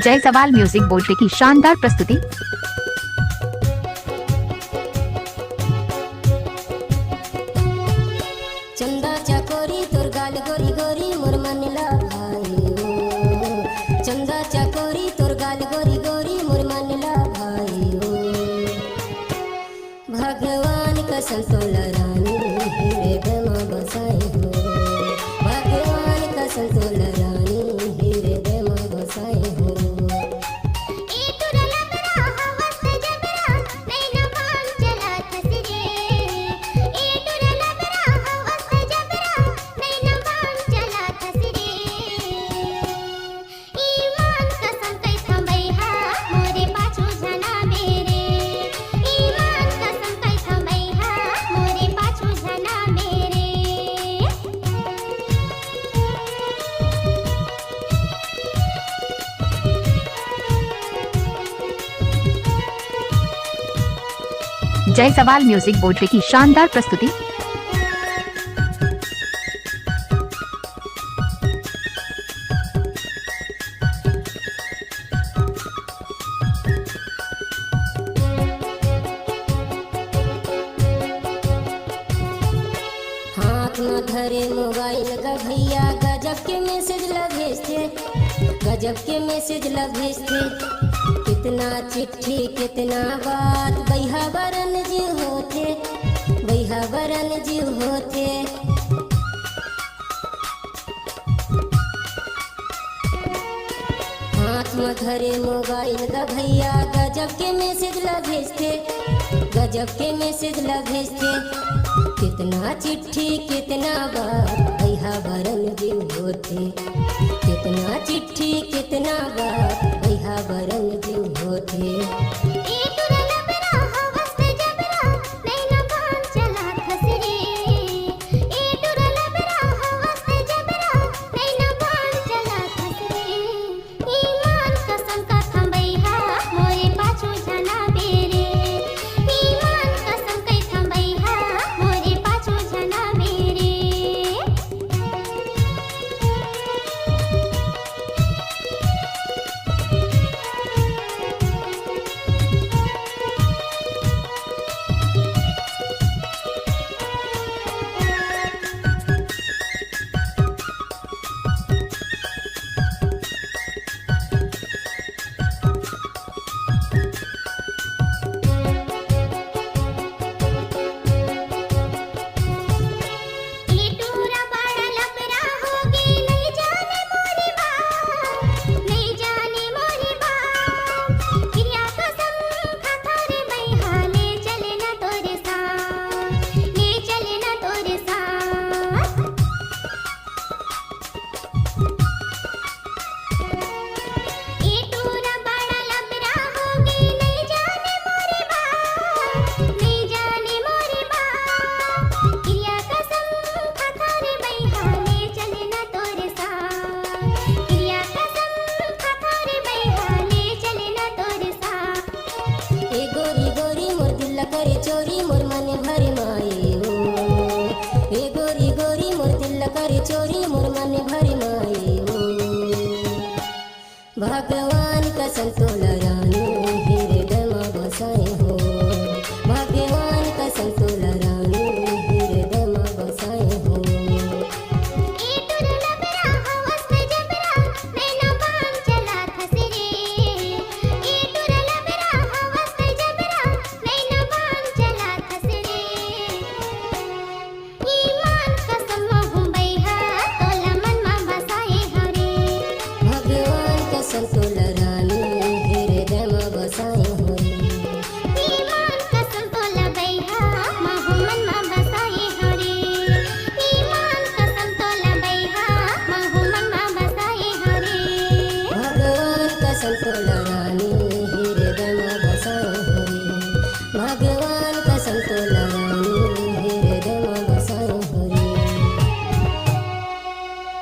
जय सवाल म्यूजिक बोलते की शानदार प्रस्तुति। चंदा चाकोरी तोर गाल गोरी गोरी मोर मन ला भाई ओ। चंदा चाकोरी तोर गाल गोरी गोरी मोर मन ला भाई ओ। भगवान का संतोला रानी हीरे दमा बसाई हो। भगवान का संतोला रानी हीरे दमा बसाई हो। जय सवाल म्यूजिक बोलते की शानदार प्रस्तुति। हाथ में धरे मोबाइल का भैया गजब के मैसेज ला भेजते। गजब के मैसेज ला भेजते। कितना चिट्ठी कितना बात बैहा बरन जी होते। बैहा बरन जी होते। हाथ में धरे मोबाइल का भैया गजब के मैसेज ला भेजते। गजब के मैसेज ला भेजते। कितना चिट्ठी कितना बात बैहा बरन जी होते। कितना चिट्ठी कितना बात बैहा बरन जी होते। करे चोरी मोर मन भर माई हो। ए गोरी गोरी मोर दिल करे चोरी मोर मन भर माई हो। भगवान का संतोला रानी हीरे दमा बसाए हो। भगवान का संतोला रानी हीरे दमा बसाए हो। संतोला रानी हीरे दमा बसाए हो। ईमान का संतोला बैहा महु मन मा बसाए हो रे। ईमान का संतोला बैहा महु मन मा बसाए हो रे। भगवान का संतोला